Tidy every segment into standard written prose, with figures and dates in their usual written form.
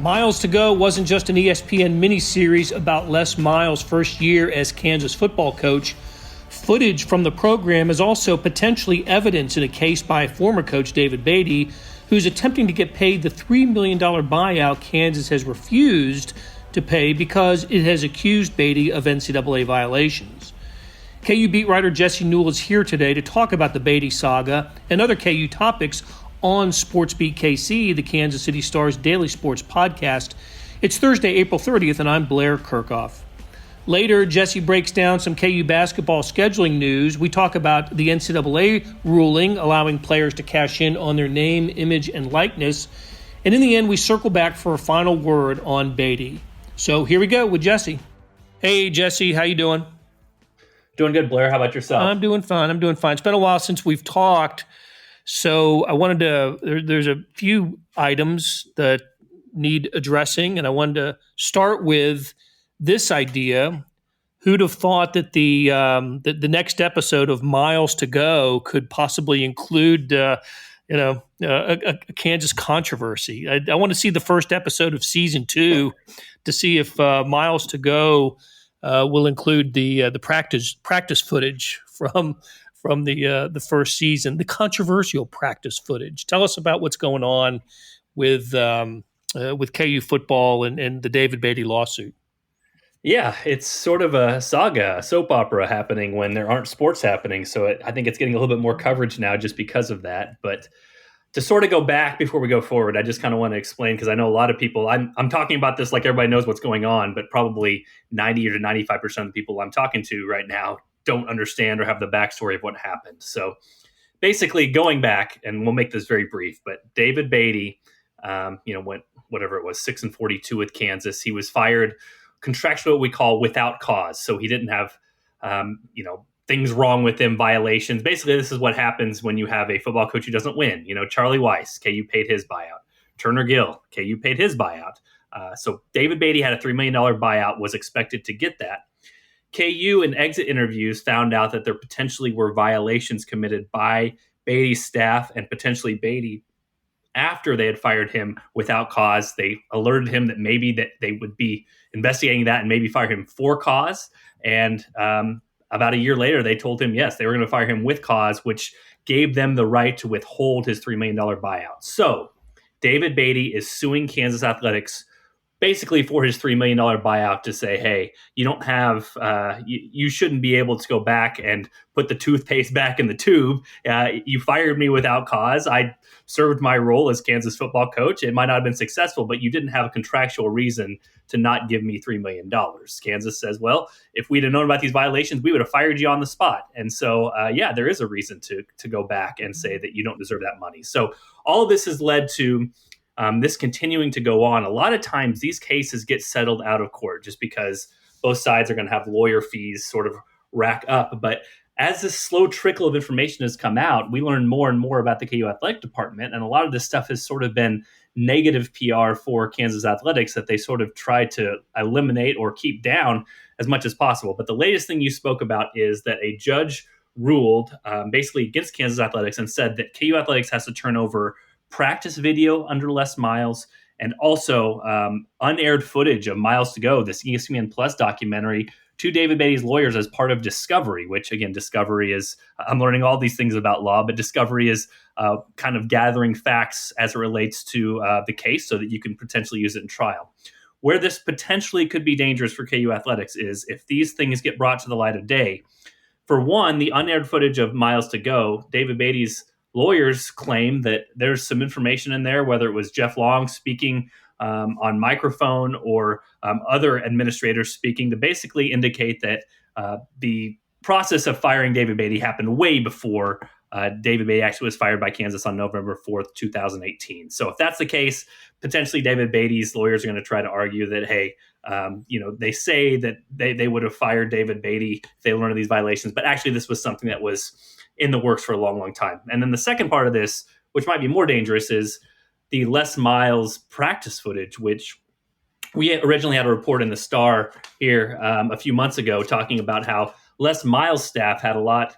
Miles to Go wasn't just an ESPN miniseries about Les Miles' first year as Kansas football coach. Footage from the program is also potentially evidence in a case by former coach David Beaty, who's attempting to get paid the $3 million buyout Kansas has refused to pay because it has accused Beaty of NCAA violations. KU beat writer Jesse Newell is here today to talk about the Beaty saga and other KU topics on SportsBeat KC, the Kansas City Star's daily sports podcast. It's Thursday, April 30th, and I'm Blair Kerkhoff. Later, Jesse breaks down some KU basketball scheduling news. We talk about the NCAA ruling allowing players to cash in on their name, image, and likeness. And in the end, we circle back for a final word on Beaty. So here we go with Jesse. Hey, Jesse, how you doing? Doing good, Blair. How about yourself? I'm doing fine. It's been a while since we've talked. So I wanted to, there's a few items that need addressing, and I wanted to start with this idea. Who'd have thought that the next episode of Miles to Go could possibly include, a Kansas controversy? I want to see the first episode of season 2 to see if Miles to Go will include the practice footage from the first season, the controversial practice footage. Tell us about what's going on with KU football and the David Beaty lawsuit. Yeah, it's sort of a saga, a soap opera happening when there aren't sports happening. So I think it's getting a little bit more coverage now just because of that. But to sort of go back before we go forward, I just kind of want to explain, because I know a lot of people, I'm talking about this like everybody knows what's going on, but probably 90 or 95% of the people I'm talking to right now don't understand or have the backstory of what happened. So basically going back, and we'll make this very brief, but David Beaty, went whatever it was, 6-42 with Kansas. He was fired contractually, what we call without cause. So he didn't have, things wrong with him, violations. Basically, this is what happens when you have a football coach who doesn't win. Charlie Weiss, KU paid his buyout. Turner Gill, KU paid his buyout. So David Beaty had a $3 million buyout, was expected to get that. KU in exit interviews found out that there potentially were violations committed by Beaty's staff and potentially Beaty after they had fired him without cause. They alerted him that maybe that they would be investigating that and maybe fire him for cause. And about a year later, they told him, yes, they were going to fire him with cause, which gave them the right to withhold his $3 million buyout. So David Beaty is suing Kansas Athletics basically for his $3 million buyout to say, hey, you don't have, you shouldn't be able to go back and put the toothpaste back in the tube. You fired me without cause. I served my role as Kansas football coach. It might not have been successful, but you didn't have a contractual reason to not give me $3 million. Kansas says, well, if we'd have known about these violations, we would have fired you on the spot. And so, there is a reason to go back and say that you don't deserve that money. So all of this has led to this continuing to go on. A lot of times these cases get settled out of court just because both sides are going to have lawyer fees sort of rack up. But as this slow trickle of information has come out, we learn more and more about the KU athletic department. And a lot of this stuff has sort of been negative PR for Kansas Athletics that they sort of try to eliminate or keep down as much as possible. But the latest thing you spoke about is that a judge ruled basically against Kansas Athletics and said that KU Athletics has to turn over practice video under Les Miles and also unaired footage of Miles to Go, this ESPN Plus documentary, to David Beaty's lawyers as part of discovery, which again, discovery is, I'm learning all these things about law, but discovery is kind of gathering facts as it relates to the case so that you can potentially use it in trial. Where this potentially could be dangerous for KU Athletics is if these things get brought to the light of day. For one, the unaired footage of Miles to Go, David Beaty's lawyers claim that there's some information in there, whether it was Jeff Long speaking on microphone or other administrators speaking, to basically indicate that the process of firing David Beaty happened way before David Beaty actually was fired by Kansas on November 4th, 2018. So if that's the case, potentially David Beaty's lawyers are going to try to argue that, hey, they say that they would have fired David Beaty if they learned of these violations, but actually this was something that was in the works for a long, long time. And then the second part of this, which might be more dangerous, is the Les Miles practice footage, which we originally had a report in the Star here a few months ago talking about how Les Miles' staff had a lot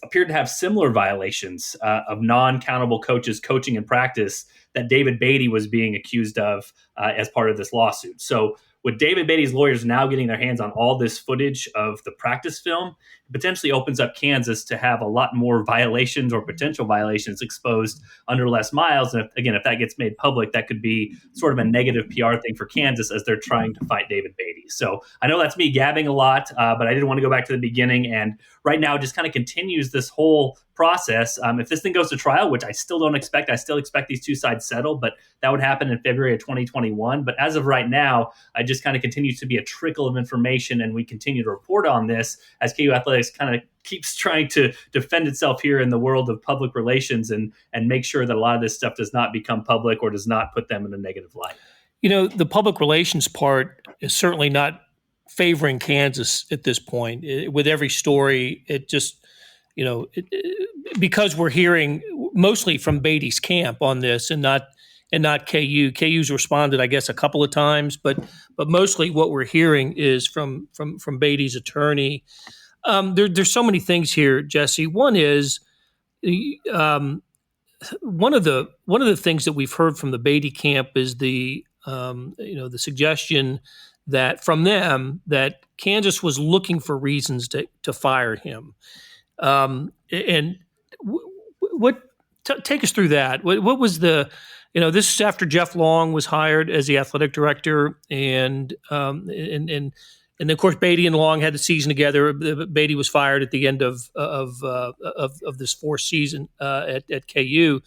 appeared to have similar violations of non-countable coaches coaching in practice that David Beaty was being accused of as part of this lawsuit. So with David Beaty's lawyers now getting their hands on all this footage of the practice film, it potentially opens up Kansas to have a lot more violations or potential violations exposed under Les Miles. And if that gets made public, that could be sort of a negative PR thing for Kansas as they're trying to fight David Beaty. So I know that's me gabbing a lot, but I didn't want to go back to the beginning. And right now, it just kind of continues this whole process. If this thing goes to trial, which I still don't expect, I still expect these two sides settle, but that would happen in February of 2021. But as of right now, I just kind of continues to be a trickle of information, and we continue to report on this as KU Athletics kind of keeps trying to defend itself here in the world of public relations and make sure that a lot of this stuff does not become public or does not put them in a negative light. The public relations part is certainly not favoring Kansas at this point. With every story, it just, because we're hearing mostly from Beaty's camp on this and not KU. KU's responded, I guess, a couple of times, but mostly what we're hearing is from Beaty's attorney. There's so many things here, Jesse. One is one of the things that we've heard from the Beaty camp is the suggestion that from them that Kansas was looking for reasons to fire him. Take us through that. What was the, this is after Jeff Long was hired as the athletic director, and of course Beaty and Long had the season together. Beaty was fired at the end of this fourth season at KU.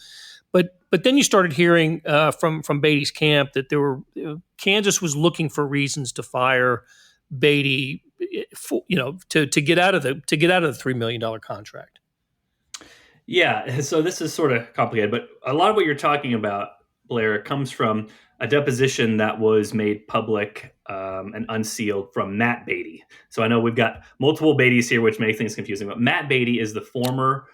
But then you started hearing from Beaty's camp that there were Kansas was looking for reasons to fire Beaty, to get out of the $3 million contract. Yeah, so this is sort of complicated, but a lot of what you're talking about, Blair, comes from a deposition that was made public and unsealed from Matt Beaty. So I know we've got multiple Beatys here, which makes things confusing, but Matt Beaty is the former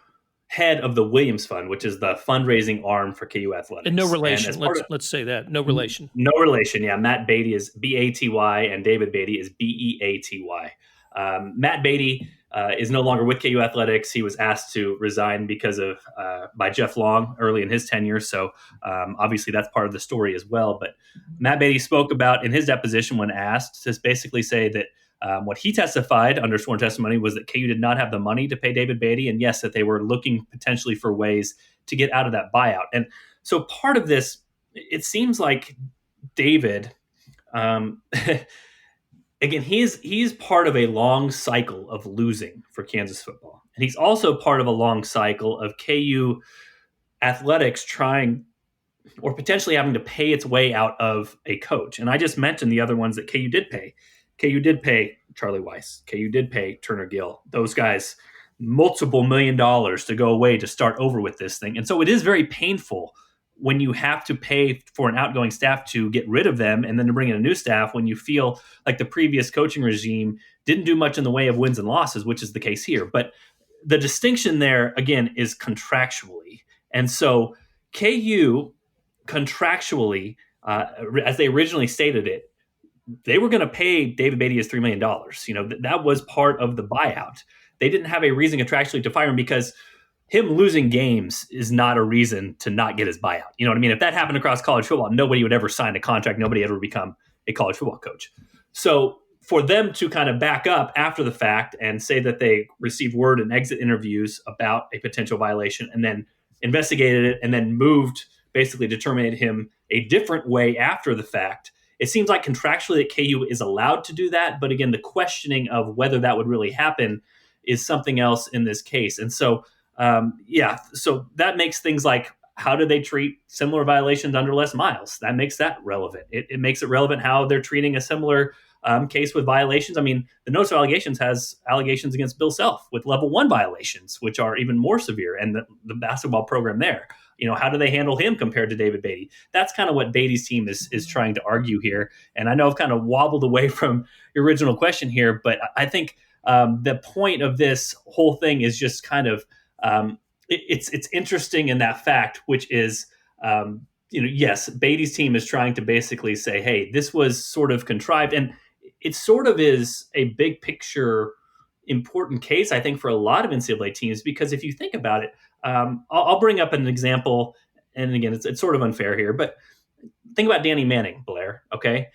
head of the Williams Fund, which is the fundraising arm for KU Athletics. And no relation. Let's say that. No relation. No relation, yeah. Matt Beaty is B-A-T-Y and David Beaty is B-E-A-T-Y. Matt Beaty is no longer with KU Athletics. He was asked to resign because of by Jeff Long early in his tenure. So obviously that's part of the story as well. But Matt Beaty spoke about in his deposition when asked to basically say that what he testified under sworn testimony was that KU did not have the money to pay David Beaty, and yes, that they were looking potentially for ways to get out of that buyout. And so part of this, it seems like David, again, he's part of a long cycle of losing for Kansas football, and he's also part of a long cycle of KU Athletics trying or potentially having to pay its way out of a coach. And I just mentioned the other ones that KU did pay. KU did pay Charlie Weiss. KU did pay Turner Gill. Those guys, multiple $1 million to go away to start over with this thing. And so it is very painful when you have to pay for an outgoing staff to get rid of them and then to bring in a new staff when you feel like the previous coaching regime didn't do much in the way of wins and losses, which is the case here. But the distinction there, again, is contractually. And so KU contractually, as they originally stated it, they were going to pay David Beaty his $3 million. That was part of the buyout. They didn't have a reason contractually to fire him because him losing games is not a reason to not get his buyout. You know what I mean? If that happened across college football, nobody would ever sign a contract. Nobody would ever become a college football coach. So for them to kind of back up after the fact and say that they received word in exit interviews about a potential violation and then investigated it and then moved, basically to terminate him a different way after the fact, it seems like contractually that KU is allowed to do that. But again, the questioning of whether that would really happen is something else in this case. And so, so that makes things like, how do they treat similar violations under Les Miles? That makes that relevant. It makes it relevant how they're treating a similar case with violations. I mean, the notice of allegations has allegations against Bill Self with level 1 violations, which are even more severe, and the basketball program there. How do they handle him compared to David Beaty? That's kind of what Beaty's team is trying to argue here. And I know I've kind of wobbled away from your original question here, but I think the point of this whole thing is just kind of it's interesting in that fact, which is, yes, Beaty's team is trying to basically say, hey, this was sort of contrived. And it sort of is a big picture important case, I think, for a lot of NCAA teams, because if you think about it, I'll bring up an example, and again, it's sort of unfair here, but think about Danny Manning, Blair. Okay,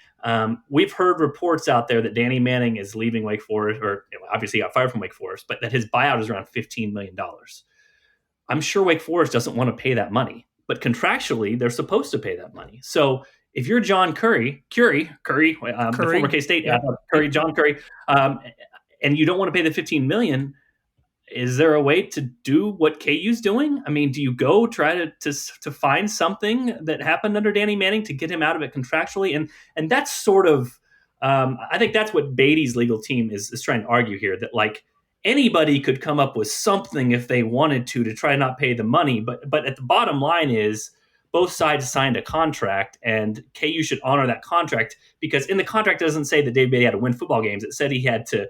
we've heard reports out there that Danny Manning is leaving Wake Forest, or obviously got fired from Wake Forest, but that his buyout is around $15 million. I'm sure Wake Forest doesn't want to pay that money, but contractually they're supposed to pay that money. So if you're John Curry, the former K-State John Curry, and you don't want to pay the $15 million, is there a way to do what KU's doing? I mean, do you go try to find something that happened under Danny Manning to get him out of it contractually? And that's sort of, I think that's what Beaty's legal team is trying to argue here, that like anybody could come up with something if they wanted to try not pay the money. But at the bottom line is both sides signed a contract, and KU should honor that contract, because in the contract it doesn't say that David Beaty had to win football games. It said he had to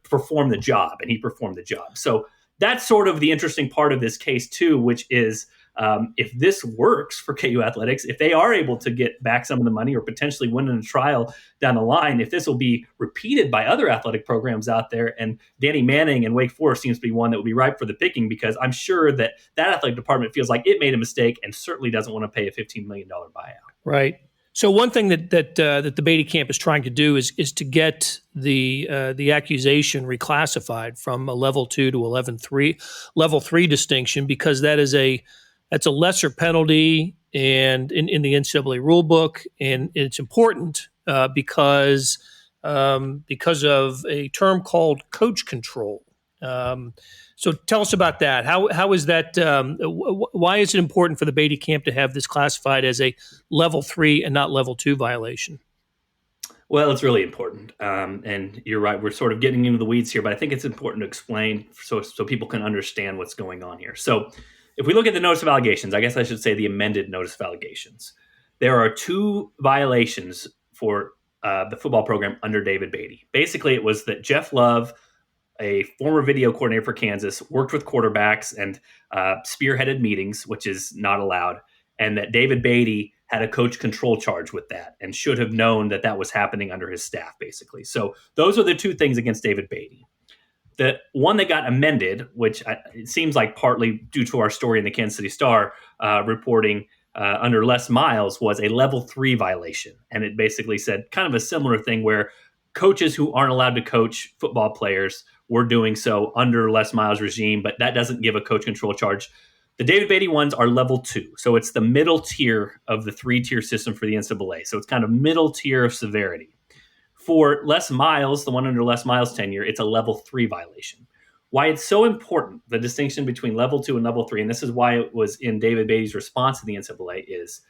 perform the job, and he performed the job. So that's sort of the interesting part of this case too, which is if this works for KU athletics, if they are able to get back some of the money or potentially win in a trial down the line, if this will be repeated by other athletic programs out there, and Danny Manning and Wake Forest seems to be one that would be ripe for the picking, because I'm sure that athletic department feels like it made a mistake and certainly doesn't want to pay a $15 million buyout. Right. So one thing that the Beaty camp is trying to do is to get the accusation reclassified from a level 2 to level 3 distinction, because that's a lesser penalty and in the NCAA rule book, and it's important because of a term called coach control. So tell us about that. How is that? Why is it important for the Beaty camp to have this classified as a level 3 and not level 2 violation? Well, it's really important. And you're right. We're sort of getting into the weeds here, but I think it's important to explain so people can understand what's going on here. So if we look at the notice of allegations, I guess I should say the amended notice of allegations, there are 2 violations for the football program under David Beaty. Basically, it was that Jeff Love, a former video coordinator for Kansas, worked with quarterbacks and spearheaded meetings, which is not allowed, and that David Beaty had a coach control charge with that and should have known that was happening under his staff, basically. So those are the 2 things against David Beaty. The one that got amended, which it seems like partly due to our story in the Kansas City Star reporting under Les Miles, was a level 3 violation. And it basically said kind of a similar thing where coaches who aren't allowed to coach football players were doing so under Les Miles' regime, but that doesn't give a coach control charge. The David Beaty ones are level 2. So it's the middle tier of the 3-tier system for the NCAA. So it's kind of middle tier of severity. For Les Miles, the one under Les Miles' tenure, it's a level 3 violation. Why it's so important, the distinction between level 2 and level 3, and this is why it was in David Beaty's response to the NCAA, is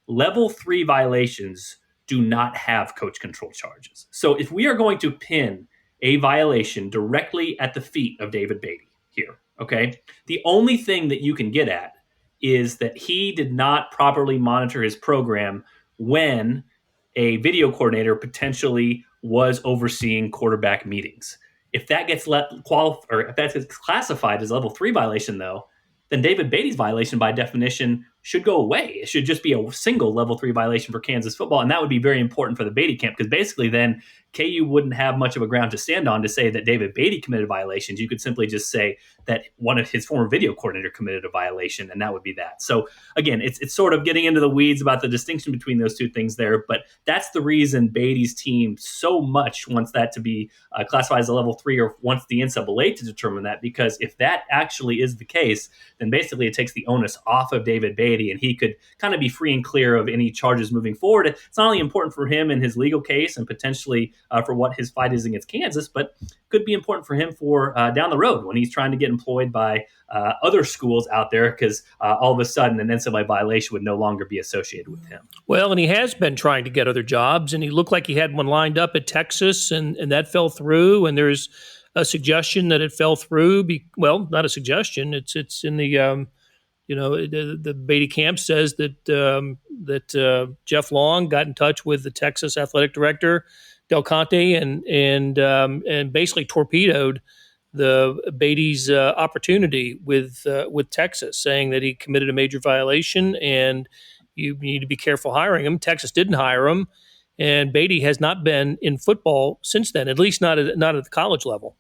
level 3 violations do not have coach control charges. So if we are going to pin a violation directly at the feet of David Beaty here, okay, the only thing that you can get at is that he did not properly monitor his program when a video coordinator potentially was overseeing quarterback meetings. If that gets if that gets classified as a level 3 violation, though, then David Beaty's violation by definition should go away. It should just be a single level 3 violation for Kansas football. And that would be very important for the Beaty camp, because basically then KU wouldn't have much of a ground to stand on to say that David Beaty committed violations. You could simply just say that one of his former video coordinator committed a violation, and that would be that. So again, it's sort of getting into the weeds about the distinction between those 2 things there, but that's the reason Beaty's team so much wants that to be classified as a level 3, or wants the NCAA to determine that, because if that actually is the case, then basically it takes the onus off of David Beaty, and he could kind of be free and clear of any charges moving forward. It's not only important for him in his legal case and potentially for what his fight is against Kansas, but could be important for him for down the road when he's trying to get employed by other schools out there, because all of a sudden an NCAA violation would no longer be associated with him. Well, and he has been trying to get other jobs, and he looked like he had one lined up at Texas, and that fell through, and there's a suggestion that it fell through. Well, not a suggestion. It's in the the Beaty camp says that Jeff Long got in touch with the Texas athletic director Del Conte and basically torpedoed the Beaty's opportunity with Texas, saying that he committed a major violation and you need to be careful hiring him. Texas didn't hire him, and Beaty has not been in football since then, at least not at the college level.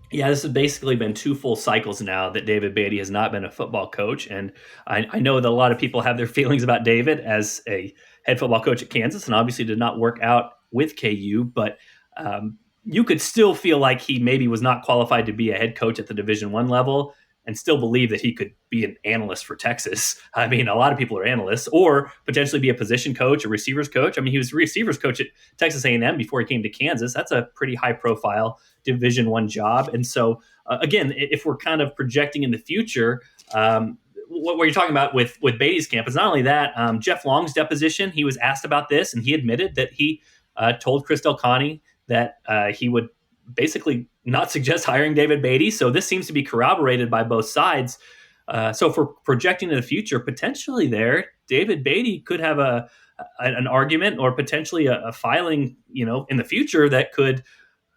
Yeah, this has basically been 2 full cycles now that David Beaty has not been a football coach, and I know that a lot of people have their feelings about David as a head football coach at Kansas, and obviously did not work out with KU, but you could still feel like he maybe was not qualified to be a head coach at the Division I level, and still believe that he could be an analyst for Texas. I mean, a lot of people are analysts, or potentially be a position coach, a receivers coach. I mean, he was a receivers coach at Texas A&M before he came to Kansas. That's a pretty high profile Division I job. And so, again, if we're kind of projecting in the future, what you're talking about with Beatty's camp is not only that. Jeff Long's deposition, he was asked about this, and he admitted that he told Chris Del Conte that he would basically not suggest hiring David Beaty. So this seems to be corroborated by both sides. So for projecting in the future, potentially there, David Beaty could have an argument or potentially a filing, in the future that could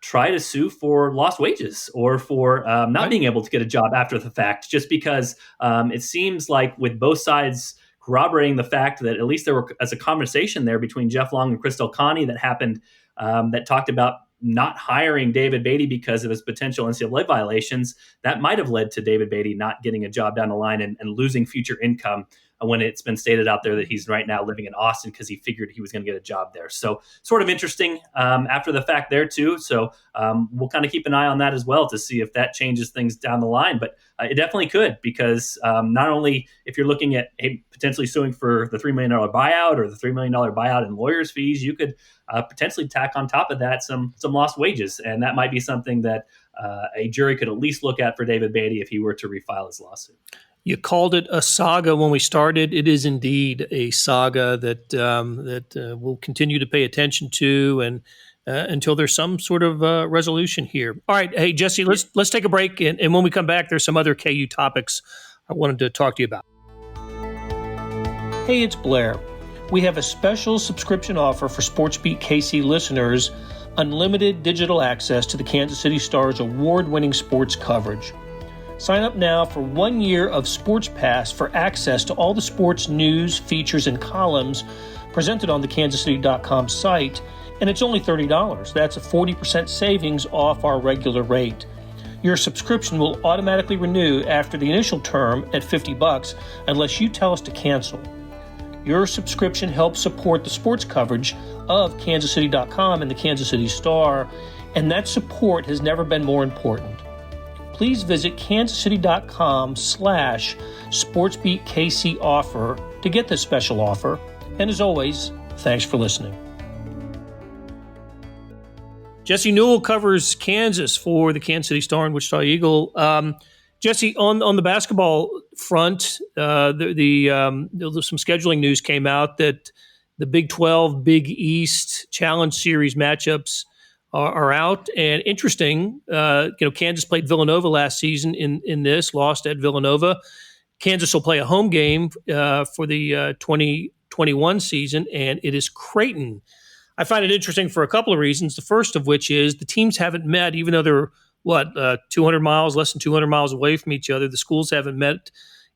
try to sue for lost wages or for not being able to get a job after the fact, just because it seems like with both sides corroborating the fact that at least there was a conversation there between Jeff Long and Chris Del Conte that happened that talked about not hiring David Beaty because of his potential NCAA violations. That might have led to David Beaty not getting a job down the line and losing future income when it's been stated out there that he's right now living in Austin because he figured he was going to get a job there. So sort of interesting after the fact there too. So we'll kind of keep an eye on that as well to see if that changes things down the line. But it definitely could, because not only if you're looking at potentially suing for the $3 million buyout or the $3 million buyout in lawyers' fees, you could potentially tack on top of that some lost wages. And that might be something that a jury could at least look at for David Beaty if he were to refile his lawsuit. You called it a saga when we started. It is indeed a saga that we'll continue to pay attention to, and until there's some sort of resolution here. All right, hey Jesse, let's take a break, and when we come back, there's some other KU topics I wanted to talk to you about. Hey, it's Blair. We have a special subscription offer for SportsBeat KC listeners: unlimited digital access to the Kansas City Star's award-winning sports coverage. Sign up now for 1 year of Sports Pass for access to all the sports news, features, and columns presented on the kansascity.com site, and it's only $30. That's a 40% savings off our regular rate. Your subscription will automatically renew after the initial term at $50 unless you tell us to cancel. Your subscription helps support the sports coverage of kansascity.com and the Kansas City Star, and that support has never been more important. Please visit kansascity.com/SportsBeatKC offer to get this special offer. And as always, thanks for listening. Jesse Newell covers Kansas for the Kansas City Star and Wichita Eagle. Jesse, on the basketball front, some scheduling news came out that the Big 12, Big East Challenge Series matchups are out, and interesting. Kansas played Villanova last season in this, lost at Villanova. Kansas will play a home game for the 2021 season, and it is Creighton. I find it interesting for a couple of reasons. The first of which is the teams haven't met, even though they're 200 miles, less than 200 miles away from each other. The schools haven't met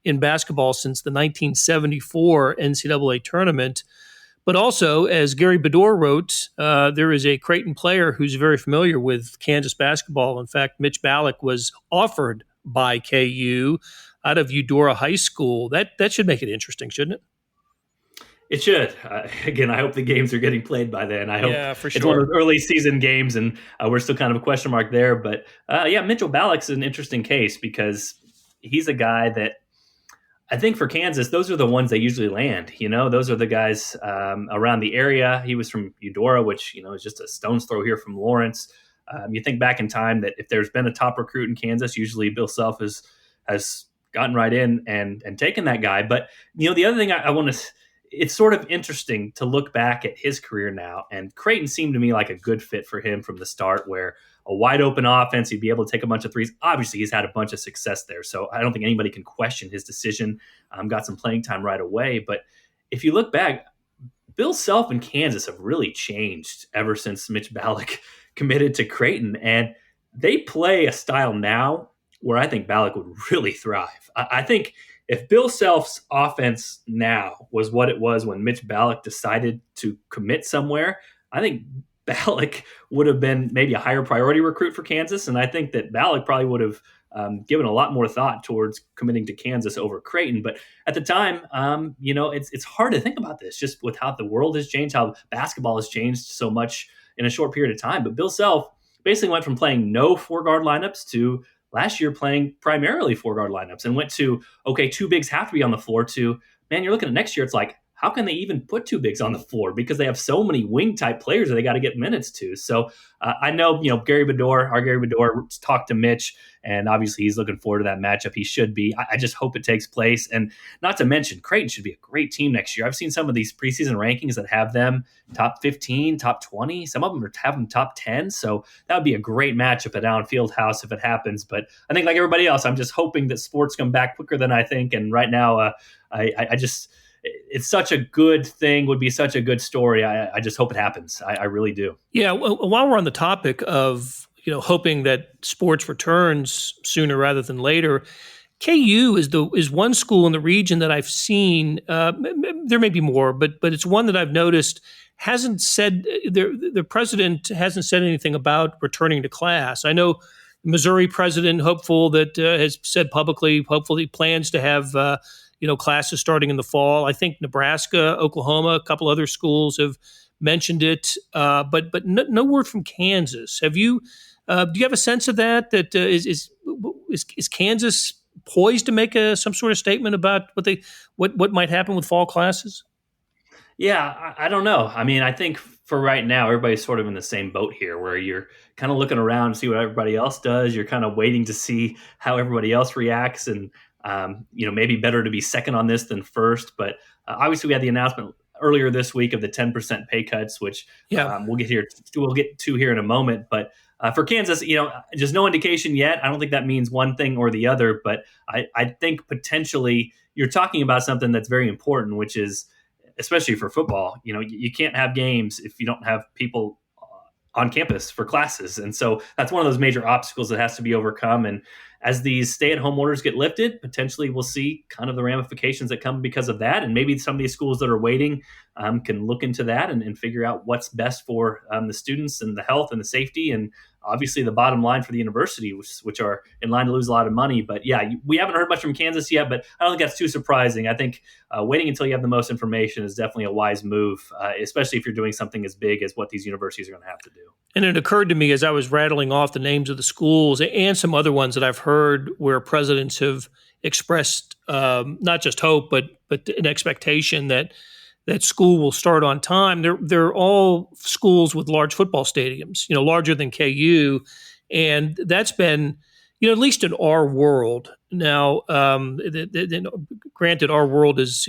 in basketball since the 1974 NCAA tournament. But also, as Gary Bedore wrote, there is a Creighton player who's very familiar with Kansas basketball. In fact, Mitch Ballack was offered by KU out of Eudora High School. That should make it interesting, shouldn't it? It should. Again, I hope the games are getting played by then. I hope for sure. It's one of the early season games, and we're still kind of a question mark there. But Mitchell Ballack's an interesting case because he's a guy that I think for Kansas, those are the ones that usually land. Those are the guys around the area. He was from Eudora, which is just a stone's throw here from Lawrence. You think back in time that if there's been a top recruit in Kansas, usually Bill Self has gotten right in and taken that guy. But the other thing I want to, it's sort of interesting to look back at his career now, and Creighton seemed to me like a good fit for him from the start, where a wide open offense, he'd be able to take a bunch of threes. Obviously, he's had a bunch of success there, so I don't think anybody can question his decision. Got some playing time right away. But if you look back, Bill Self and Kansas have really changed ever since Mitch Ballack committed to Creighton. And they play a style now where I think Ballack would really thrive. I think if Bill Self's offense now was what it was when Mitch Ballack decided to commit somewhere, I think Ballack would have been maybe a higher priority recruit for Kansas. And I think that Ballack probably would have given a lot more thought towards committing to Kansas over Creighton. But at the time, it's hard to think about this just with how the world has changed, how basketball has changed so much in a short period of time. But Bill Self basically went from playing no four-guard lineups to last year playing primarily four-guard lineups, and went to, okay, two bigs have to be on the floor, to, man, you're looking at next year, it's like, how can they even put two bigs on the floor, because they have so many wing type players that they got to get minutes to. So I know, our Gary Bedore talked to Mitch, and obviously he's looking forward to that matchup. He should be. I just hope it takes place. And not to mention, Creighton should be a great team next year. I've seen some of these preseason rankings that have them top 15, top 20. Some of them have them top 10. So that would be a great matchup at Allen Fieldhouse if it happens. But I think, like everybody else, I'm just hoping that sports come back quicker than I think. And right now, I just, it's such a good thing, would be such a good story. I just hope it happens. I really do. Yeah. Well, while we're on the topic of, hoping that sports returns sooner rather than later, KU is one school in the region that I've seen. There may be more, but it's one that I've noticed hasn't said, the president hasn't said anything about returning to class. I know Missouri president, hopeful that has said publicly, hopefully plans to have classes starting in the fall. I think Nebraska, Oklahoma, a couple other schools have mentioned it, but no word from Kansas. Have you? Do you have a sense of that? That is Kansas poised to make some sort of statement about what might happen with fall classes? Yeah, I don't know. I mean, I think for right now, everybody's sort of in the same boat here, where you're kind of looking around to see what everybody else does. You're kind of waiting to see how everybody else reacts, and maybe better to be second on this than first. But obviously, we had the announcement earlier this week of the 10% pay cuts, which we'll get to here in a moment. But for Kansas, just no indication yet. I don't think that means one thing or the other, but I think potentially you're talking about something that's very important, which is, especially for football, you can't have games if you don't have people on campus for classes. And so that's one of those major obstacles that has to be overcome. And as these stay-at-home orders get lifted, potentially we'll see kind of the ramifications that come because of that. And maybe some of these schools that are waiting can look into that and figure out what's best for the students and the health and the safety, and obviously the bottom line for the university, which are in line to lose a lot of money. But yeah, we haven't heard much from Kansas yet, but I don't think that's too surprising. I think waiting until you have the most information is definitely a wise move, especially if you're doing something as big as what these universities are going to have to do. And it occurred to me as I was rattling off the names of the schools and some other ones that I've heard where presidents have expressed not just hope, but an expectation that school will start on time. They're all schools with large football stadiums, larger than KU, and that's been, at least in our world. Now, granted, our world is,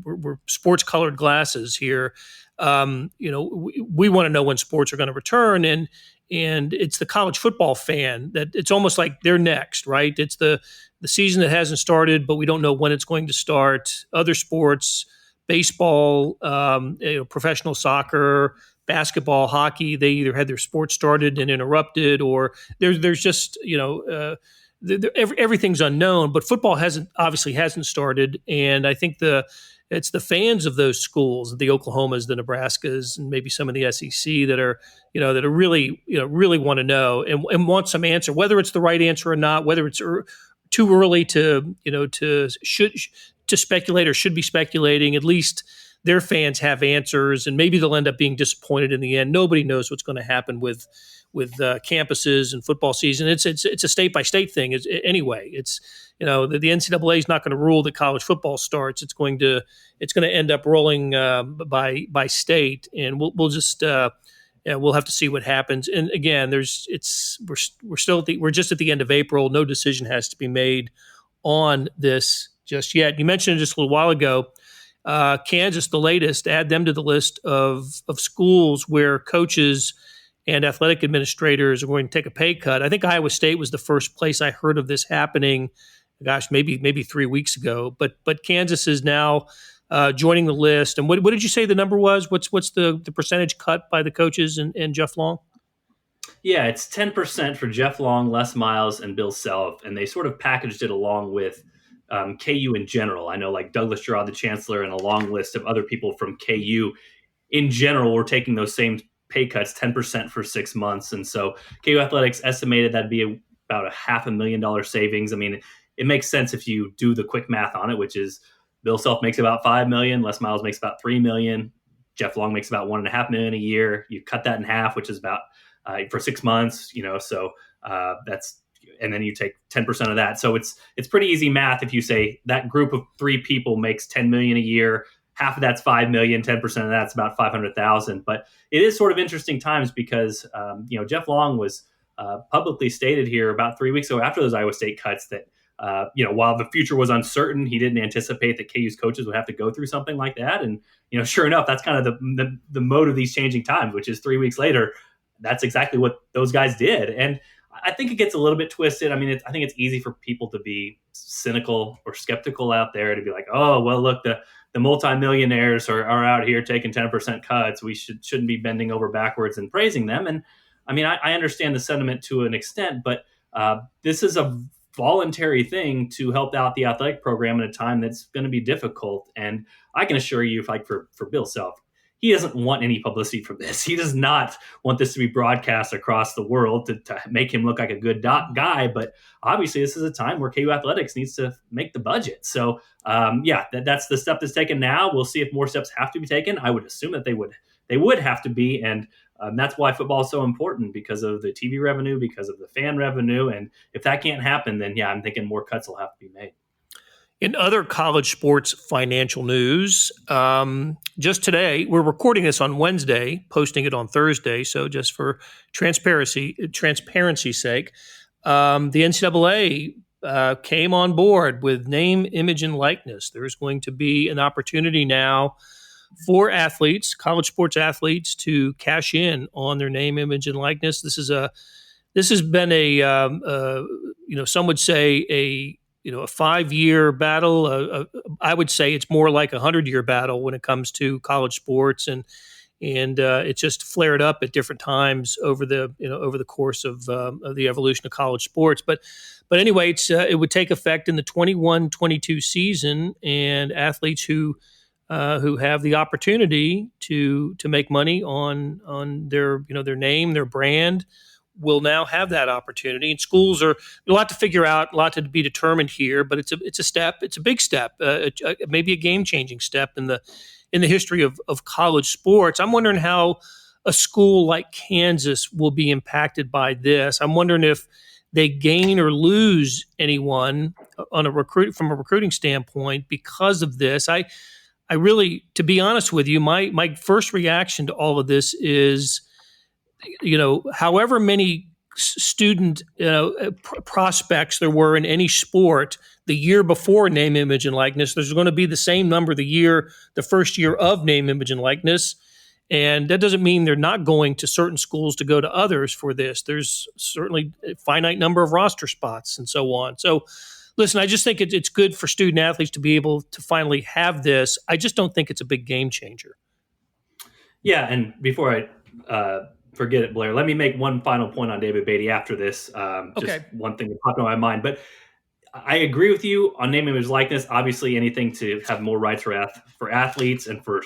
we're sports-colored glasses here. We want to know when sports are going to return, and it's the college football fan that it's almost like they're next, right? It's the season that hasn't started, but we don't know when it's going to start. Other sports, baseball, professional soccer, basketball, hockey, they either had their sports started and interrupted, or there's just, everything's unknown. But football obviously hasn't started, and I think it's the fans of those schools, the Oklahomas, the Nebraskas, and maybe some of the SEC that are really, really want to know and want some answer, whether it's the right answer or not, whether it's too early to speculate or should be speculating. At least their fans have answers, and maybe they'll end up being disappointed in the end. Nobody knows what's going to happen with campuses and football season. It's a state by state thing. Anyway, it's the NCAA is not going to rule that college football starts. It's going to end up rolling by state, and we'll just we'll have to see what happens. And again, we're just at the end of April. No decision has to be made on this just yet. You mentioned it just a little while ago. Kansas, the latest, add them to the list of schools where coaches and athletic administrators are going to take a pay cut. I think Iowa State was the first place I heard of this happening. Gosh, maybe 3 weeks ago. But Kansas is now joining the list. And what did you say the number was? What's the percentage cut by the coaches and Jeff Long? Yeah, it's 10% for Jeff Long, Les Miles, and Bill Self, and they sort of packaged it along with KU in general. I know, like Douglas Gerard, the chancellor, and a long list of other people from KU in general were taking those same pay cuts, 10% for 6 months. And so KU Athletics estimated that'd be about a $500,000 savings. I mean, it makes sense if you do the quick math on it, which is Bill Self makes about $5 million, Les Miles makes about $3 million, Jeff Long makes about $1.5 million a year. You cut that in half, which is about for 6 months, so that's, and then you take 10% of that. So it's pretty easy math. If you say that group of 3 people makes $10 million a year, half of that's $5 million, 10% of that's about $500,000. But it is sort of interesting times because, Jeff Long was publicly stated here about 3 weeks ago after those Iowa State cuts that, while the future was uncertain, he didn't anticipate that KU's coaches would have to go through something like that. And, sure enough, that's kind of the mode of these changing times, which is 3 weeks later, that's exactly what those guys did. And I think it gets a little bit twisted. I mean, I think it's easy for people to be cynical or skeptical out there, to be like, oh, well, look, the multimillionaires are out here taking 10% cuts. We shouldn't be bending over backwards and praising them. And I mean, I understand the sentiment to an extent, but this is a voluntary thing to help out the athletic program in a time that's going to be difficult. And I can assure you, for Bill Self, he doesn't want any publicity from this. He does not want this to be broadcast across the world to make him look like a good guy. But obviously, this is a time where KU Athletics needs to make the budget. So, that's the step that's taken now. We'll see if more steps have to be taken. I would assume that they would have to be. And that's why football is so important, because of the TV revenue, because of the fan revenue. And if that can't happen, then, I'm thinking more cuts will have to be made. In other college sports financial news, just today, we're recording this on Wednesday, posting it on Thursday. So just for transparency's sake, the NCAA came on board with name, image, and likeness. There's going to be an opportunity now for athletes, college sports athletes, to cash in on their name, image, and likeness. This has been a some would say a 5-year battle. I would say it's more like a 100-year battle when it comes to college sports, and it just flared up at different times over the course of the evolution of college sports. But anyway, it would take effect in the 21-22 season, and athletes who have the opportunity to make money on their name, their brand, will now have that opportunity. And schools are a lot to figure out, a lot to be determined here, but it's a step. It's a big step, maybe a game-changing step in the history of college sports. I'm wondering how a school like Kansas will be impacted by this. I'm wondering if they gain or lose anyone from a recruiting standpoint because of this. I really, to be honest with you, my first reaction to all of this is, however many student prospects there were in any sport the year before name, image, and likeness, there's going to be the same number the first year of name, image, and likeness. And that doesn't mean they're not going to certain schools to go to others for this. There's certainly a finite number of roster spots and so on. So listen, I just think it's good for student athletes to be able to finally have this. I just don't think it's a big game changer. Yeah, and before I forget it, Blair, let me make one final point on David Beaty after this. Just one thing that popped in my mind. But I agree with you on name, image, likeness. Obviously, anything to have more rights for athletes and for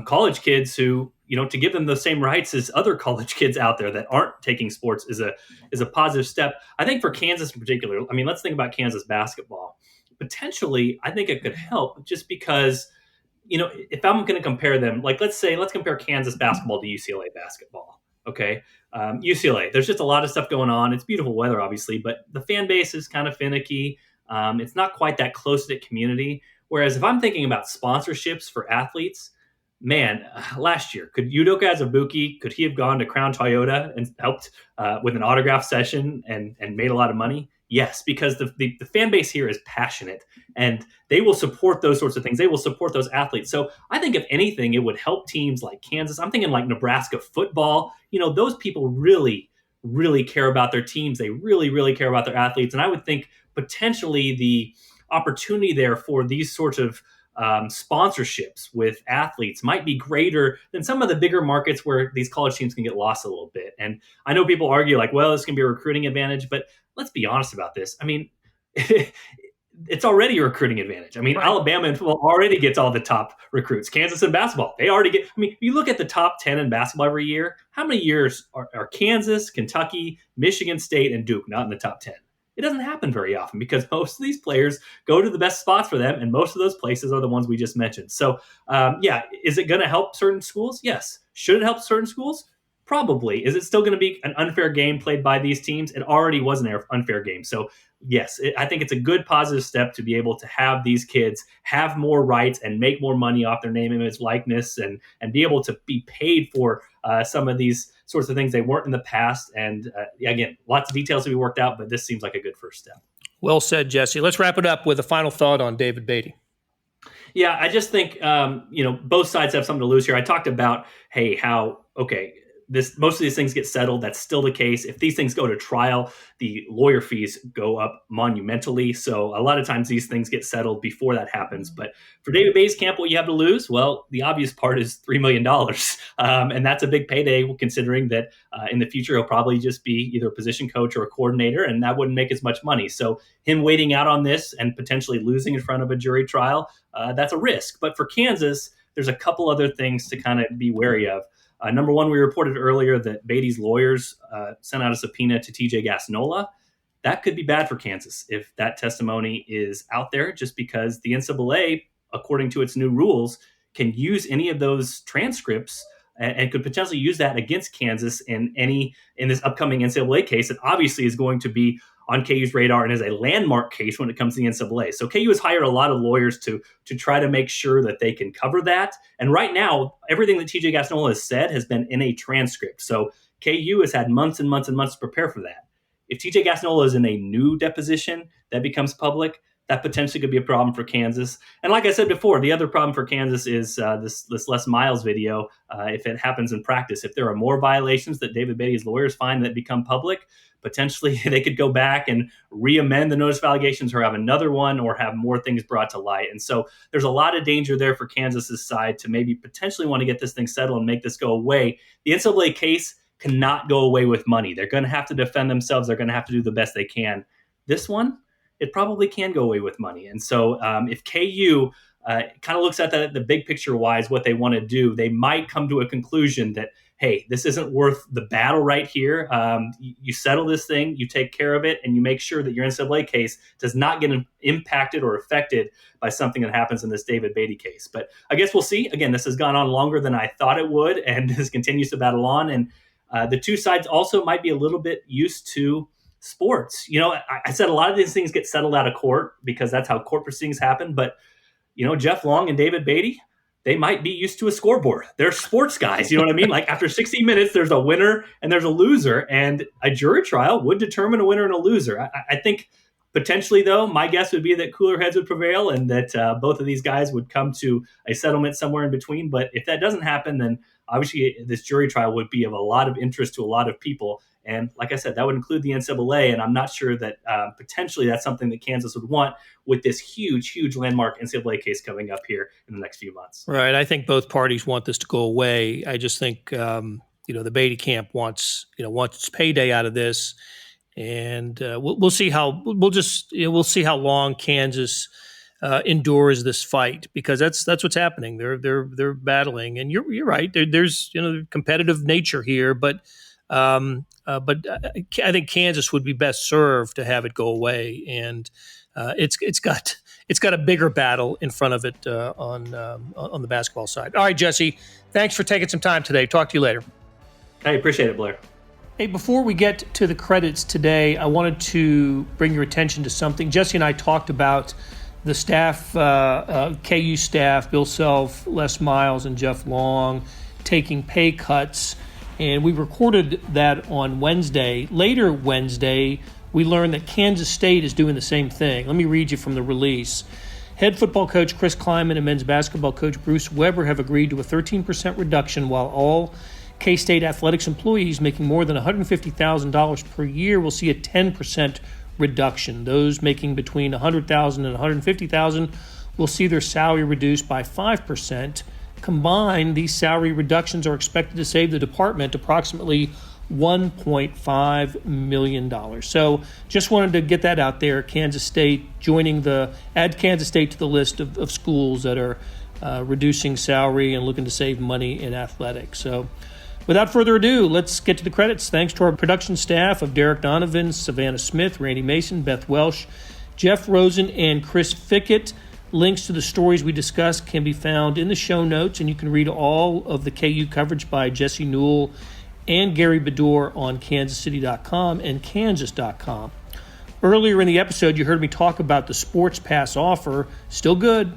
college kids who, to give them the same rights as other college kids out there that aren't taking sports is a positive step. I think for Kansas in particular, I mean, let's think about Kansas basketball. Potentially, I think it could help just because, if I'm going to compare them, like let's compare Kansas basketball to UCLA basketball. Okay. UCLA, there's just a lot of stuff going on. It's beautiful weather, obviously, but the fan base is kind of finicky. It's not quite that close-knit community. Whereas if I'm thinking about sponsorships for athletes, man, last year, could Udoka Azubuike, could he have gone to Crown Toyota and helped with an autograph session and made a lot of money? Yes, because the fan base here is passionate and they will support those sorts of things. They will support those athletes. So I think if anything, it would help teams like Kansas. I'm thinking like Nebraska football. Those people really, really care about their teams. They really, really care about their athletes. And I would think potentially the opportunity there for these sorts of sponsorships with athletes might be greater than some of the bigger markets where these college teams can get lost a little bit. And I know people argue like, well, this can be a recruiting advantage, but let's be honest about this. I mean, it's already a recruiting advantage. I mean, Right. Alabama in football already gets all the top recruits. Kansas in basketball, they already get. I mean, if you look at the top 10 in basketball every year, how many years are Kansas, Kentucky, Michigan State, and Duke not in the top 10? It doesn't happen very often because most of these players go to the best spots for them, and most of those places are the ones we just mentioned. So, is it going to help certain schools? Yes. Should it help certain schools? Probably. Is it still going to be an unfair game played by these teams? It already was an unfair game. So, yes, I think it's a good positive step to be able to have these kids have more rights and make more money off their name, image, likeness, and be able to be paid for some of these sorts of things they weren't in the past. And again, lots of details to be worked out, but this seems like a good first step. Well said, Jesse. Let's wrap it up with a final thought on David Beaty. Yeah, I just think both sides have something to lose here. I talked about most of these things get settled. That's still the case. If these things go to trial, the lawyer fees go up monumentally. So a lot of times these things get settled before that happens. But for David Beaty's camp, what you have to lose? Well, the obvious part is $3 million. And that's a big payday considering that in the future, he'll probably just be either a position coach or a coordinator, and that wouldn't make as much money. So him waiting out on this and potentially losing in front of a jury trial, that's a risk. But for Kansas, there's a couple other things to kind of be wary of. Number one, we reported earlier that Beaty's lawyers sent out a subpoena to TJ Gassnola. That could be bad for Kansas if that testimony is out there, just because the NCAA, according to its new rules, can use any of those transcripts and could potentially use that against Kansas in this upcoming NCAA case that obviously is going to be on KU's radar and is a landmark case when it comes to the NCAA. So KU has hired a lot of lawyers to try to make sure that they can cover that. And right now, everything that TJ Gassnola has said has been in a transcript. So KU has had months and months and months to prepare for that. If TJ Gassnola is in a new deposition that becomes public, that potentially could be a problem for Kansas. And like I said before, the other problem for Kansas is this Les Miles video. If it happens in practice, if there are more violations that David Beaty's lawyers find that become public, potentially they could go back and re-amend the notice of allegations or have another one or have more things brought to light. And so there's a lot of danger there for Kansas's side to maybe potentially want to get this thing settled and make this go away. The NCAA case cannot go away with money. They're going to have to defend themselves. They're going to have to do the best they can. This one, it probably can go away with money. And so if KU kind of looks at the big picture wise, what they want to do, they might come to a conclusion that, hey, this isn't worth the battle right here. You settle this thing, you take care of it, and you make sure that your NCAA case does not get impacted or affected by something that happens in this David Beaty case. But I guess we'll see. Again, this has gone on longer than I thought it would, and this continues to battle on. And the two sides also might be a little bit used to sports. I said a lot of these things get settled out of court because that's how court proceedings happen. But, Jeff Long and David Beaty, they might be used to a scoreboard. They're sports guys. You know what I mean? Like after 60 minutes, there's a winner and there's a loser. And a jury trial would determine a winner and a loser. I think potentially, though, my guess would be that cooler heads would prevail and that both of these guys would come to a settlement somewhere in between. But if that doesn't happen, then obviously this jury trial would be of a lot of interest to a lot of people. And like I said, that would include the NCAA, and I'm not sure that potentially that's something that Kansas would want with this huge, huge landmark NCAA case coming up here in the next few months. Right. I think both parties want this to go away. I just think, the Beaty camp wants its payday out of this, and we'll see we'll see how long Kansas endures this fight, because that's what's happening. They're battling, and you're right. There's competitive nature here, but I think Kansas would be best served to have it go away, and it's got a bigger battle in front of it on the basketball side. All right, Jesse, thanks for taking some time today. Talk to you later. I appreciate it, Blair. Hey, before we get to the credits today, I wanted to bring your attention to something. Jesse and I talked about the staff, KU staff, Bill Self, Les Miles, and Jeff Long taking pay cuts. And we recorded that on Wednesday. Later Wednesday, we learned that Kansas State is doing the same thing. Let me read you from the release. Head football coach Chris Kleiman and men's basketball coach Bruce Weber have agreed to a 13% reduction, while all K-State athletics employees making more than $150,000 per year will see a 10% reduction. Those making between $100,000 and $150,000 will see their salary reduced by 5%. Combined, these salary reductions are expected to save the department approximately $1.5 million. So just wanted to get that out there. Kansas State add Kansas State to the list of schools that are reducing salary and looking to save money in athletics. So without further ado, let's get to the credits. Thanks to our production staff of Derek Donovan, Savannah Smith, Randy Mason, Beth Welsh, Jeff Rosen, and Chris Fickett. Links to the stories we discussed can be found in the show notes, and you can read all of the KU coverage by Jesse Newell and Gary Bedore on kansascity.com and kansas.com. Earlier in the episode, you heard me talk about the Sports Pass offer. Still good.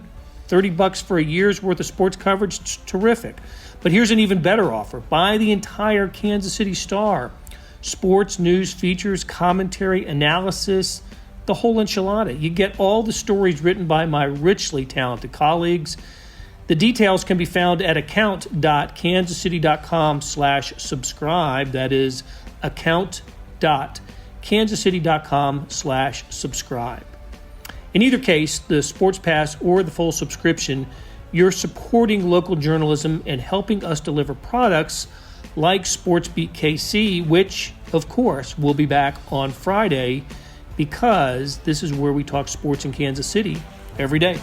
$30 for a year's worth of sports coverage. It's terrific. But here's an even better offer. Buy the entire Kansas City Star. Sports, news, features, commentary, analysis, the whole enchilada. You get all the stories written by my richly talented colleagues. The details can be found at account.kansascity.com/subscribe. That is account.kansascity.com/subscribe. In either case, the Sports Pass or the full subscription, you're supporting local journalism and helping us deliver products like SportsBeat KC, which, of course, will be back on Friday, because this is where we talk sports in Kansas City every day.